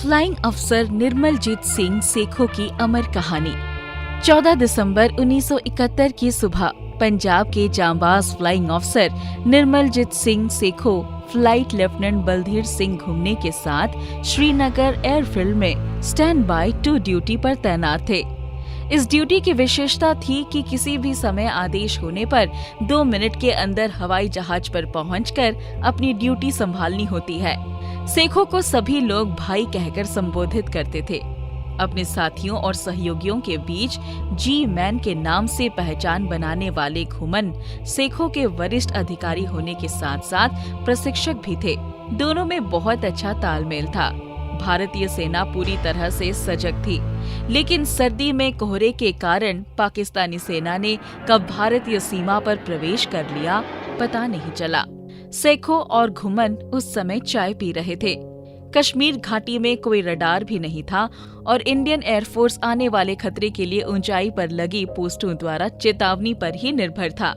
Flying अफसर निर्मलजीत सिंह सेखों की अमर कहानी। 14 दिसंबर 1971 की सुबह पंजाब के जांबाज फ्लाइंग अफसर निर्मलजीत सिंह सेखों फ्लाइट लेफ्टिनेंट बलधीर सिंह घुमने के साथ श्रीनगर एयरफील्ड में स्टैंड बाय टू ड्यूटी पर तैनात थे। इस ड्यूटी की विशेषता थी कि किसी भी समय आदेश होने पर 2 मिनट के अंदर हवाई जहाज पर पहुंचकर अपनी ड्यूटी संभालनी होती है। सेखों को सभी लोग भाई कहकर संबोधित करते थे। अपने साथियों और सहयोगियों के बीच जी मैन के नाम से पहचान बनाने वाले घुमन सेखों के वरिष्ठ अधिकारी होने के साथ साथ प्रशिक्षक भी थे। दोनों में बहुत अच्छा तालमेल था। भारतीय सेना पूरी तरह से सजग थी, लेकिन सर्दी में कोहरे के कारण पाकिस्तानी सेना ने कब भारतीय सीमा पर प्रवेश कर लिया पता नहीं चला। सेखों और घुमन उस समय चाय पी रहे थे। कश्मीर घाटी में कोई रडार भी नहीं था और इंडियन एयरफोर्स आने वाले खतरे के लिए ऊंचाई पर लगी पोस्टों द्वारा चेतावनी पर ही निर्भर था।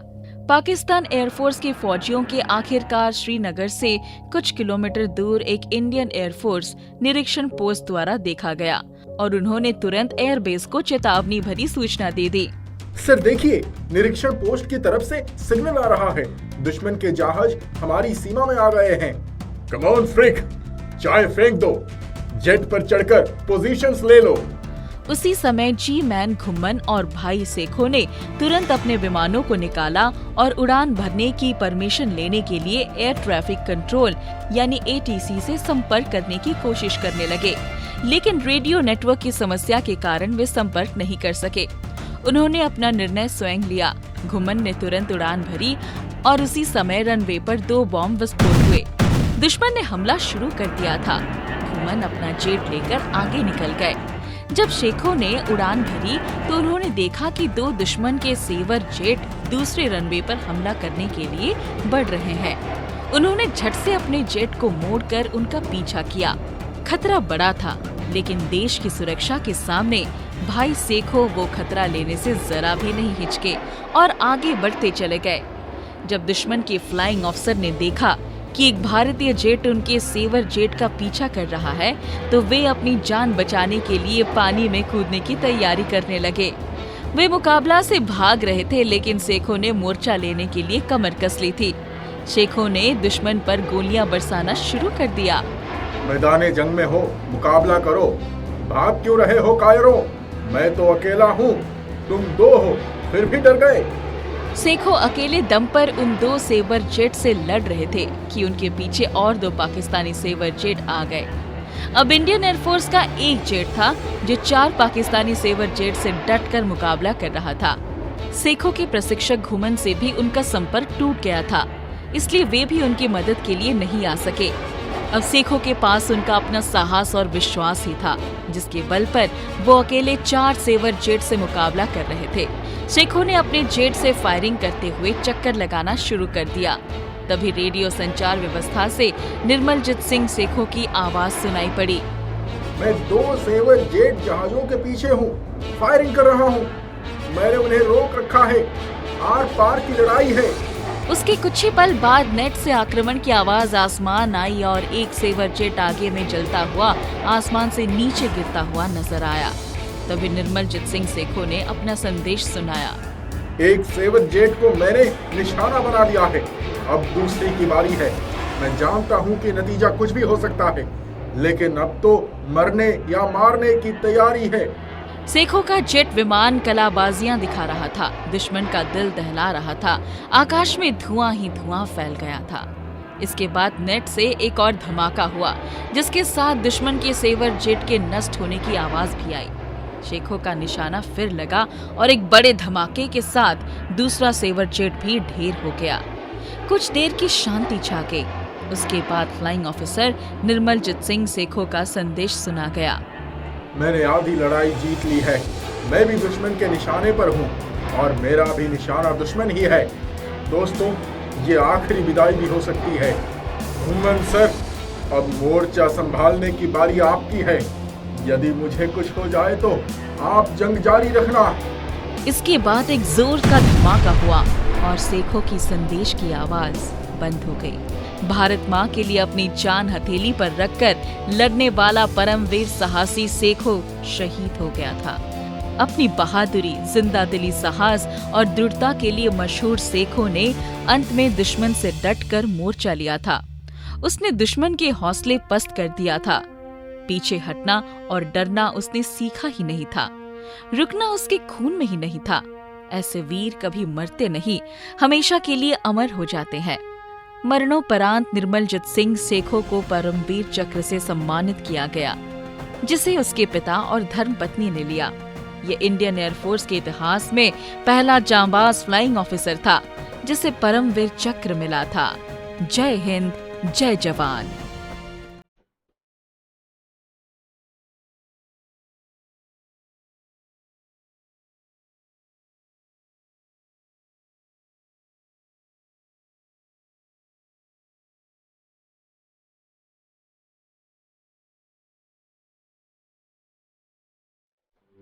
पाकिस्तान एयरफोर्स के फौजियों के आखिरकार श्रीनगर से कुछ किलोमीटर दूर एक इंडियन एयरफोर्स निरीक्षण पोस्ट द्वारा देखा गया और उन्होंने तुरंत एयरबेस को चेतावनी भरी सूचना दे दी। सर देखिए, निरीक्षण पोस्ट की तरफ से सिग्नल आ रहा है। दुश्मन के जहाज हमारी सीमा में आ गए हैं। कम ऑन फ्रिक, चाय फेंक दो, जेट पर चढ़कर पोजीशंस ले लो। उसी समय जी मैन घुमन और भाई सेखों ने तुरंत अपने विमानों को निकाला और उड़ान भरने की परमिशन लेने के लिए एयर ट्रैफिक कंट्रोल यानी ATC से संपर्क करने की कोशिश करने लगे, लेकिन रेडियो नेटवर्क की समस्या के कारण वे संपर्क नहीं कर सके। उन्होंने अपना निर्णय स्वयं लिया। घुमन ने तुरंत उड़ान भरी और उसी समय रनवे पर 2 बॉम्ब विस्फोट हुए। दुश्मन ने हमला शुरू कर दिया था। घुमन अपना जेट लेकर आगे निकल गए। जब शेखों ने उड़ान भरी तो उन्होंने देखा कि 2 दुश्मन के सेवर जेट दूसरे रनवे पर हमला करने के लिए बढ़ रहे हैं। उन्होंने झट से अपने जेट को मोड़कर उनका पीछा किया। खतरा बड़ा था, लेकिन देश की सुरक्षा के सामने भाई सेखों वो खतरा लेने से जरा भी नहीं हिचके और आगे बढ़ते चले गए। जब दुश्मन के फ्लाइंग अफसर ने देखा कि एक भारतीय जेट उनके सेवर जेट का पीछा कर रहा है, तो वे अपनी जान बचाने के लिए पानी में कूदने की तैयारी करने लगे। वे मुकाबला से भाग रहे थे, लेकिन सेखों ने मोर्चा लेने के लिए कमर कस ली थी। शेखों ने दुश्मन पर गोलियां बरसाना शुरू कर दिया। मैदाने जंग में हो, मुकाबला करो। भाग क्यों रहे हो कायरों? मैं तो अकेला हूँ, तुम 2 हो, फिर भी डर गए। सेखों अकेले दम पर उन 2 सेवर जेट से लड़ रहे थे कि उनके पीछे और 2 पाकिस्तानी सेवर जेट आ गए। अब इंडियन एयरफोर्स का एक जेट था जो 4 पाकिस्तानी सेवर जेट से डटकर मुकाबला कर रहा था। सेखों के प्रशिक्षक घुमन से भी उनका संपर्क टूट गया था, इसलिए वे भी उनकी मदद के लिए नहीं आ सके। अब सेखों के पास उनका अपना साहस और विश्वास ही था, जिसके बल पर वो अकेले 4 सेवर जेट से मुकाबला कर रहे थे। सेखों ने अपने जेट से फायरिंग करते हुए चक्कर लगाना शुरू कर दिया। तभी रेडियो संचार व्यवस्था से निर्मलजीत सिंह सेखों की आवाज सुनाई पड़ी। मैं 2 सेवर जेट जहाजों के पीछे हूँ, फायरिंग कर रहा हूँ। मैंने उन्हें रोक रखा है। आर पार की लड़ाई है। उसके कुछ ही पल बाद नेट से आक्रमण की आवाज आसमान आई और एक सेवर जेट आगे में जलता हुआ आसमान से नीचे गिरता हुआ नजर आया। तभी निर्मलजीत सिंह सेखों ने अपना संदेश सुनाया। एक सेवर जेट को मैंने निशाना बना लिया है, अब दूसरी की बारी है। मैं जानता हूँ कि नतीजा कुछ भी हो सकता है, लेकिन अब तो मरने या मारने की तैयारी है। सेखों का जेट विमान कलाबाजियां दिखा रहा था, दुश्मन का दिल दहला रहा था। आकाश में धुआं ही धुआं फैल गया था। इसके बाद नेट से एक और धमाका हुआ, जिसके साथ दुश्मन के सेवर जेट के नष्ट होने की आवाज भी आई। शेखों का निशाना फिर लगा और एक बड़े धमाके के साथ दूसरा सेवर जेट भी ढेर हो गया। कुछ देर की शांति छा गई। उसके बाद फ्लाइंग ऑफिसर निर्मलजीत सिंह सेखों का संदेश सुना गया। मैंने आधी लड़ाई जीत ली है। मैं भी दुश्मन के निशाने पर हूँ और मेरा भी निशाना दुश्मन ही है। दोस्तों, ये आखिरी विदाई भी हो सकती है। घुमन सर, अब मोर्चा संभालने की बारी आपकी है। यदि मुझे कुछ हो जाए तो आप जंग जारी रखना। इसके बाद एक जोर का धमाका हुआ और सेखों की संदेश की आवाज बंद हो गई। भारत माँ के लिए अपनी जान हथेली पर रखकर लड़ने वाला परमवीर साहसी सेखो शहीद हो गया था। अपनी बहादुरी, जिंदा दिली, साहस और दृढ़ता के लिए मशहूर सेखो ने अंत में दुश्मन से डटकर मोर्चा लिया था। उसने दुश्मन के हौसले पस्त कर दिया था। पीछे हटना और डरना उसने सीखा ही नहीं था। रुकना उसके खून में ही नहीं था। ऐसे वीर कभी मरते नहीं, हमेशा के लिए अमर हो जाते हैं। मरणोपरांत निर्मलजीत सिंह सेखो को परमवीर चक्र से सम्मानित किया गया, जिसे उसके पिता और धर्मपत्नी ने लिया। ये इंडियन एयरफोर्स के इतिहास में पहला जांबाज फ्लाइंग ऑफिसर था जिसे परमवीर चक्र मिला था। जय हिंद, जय जवान।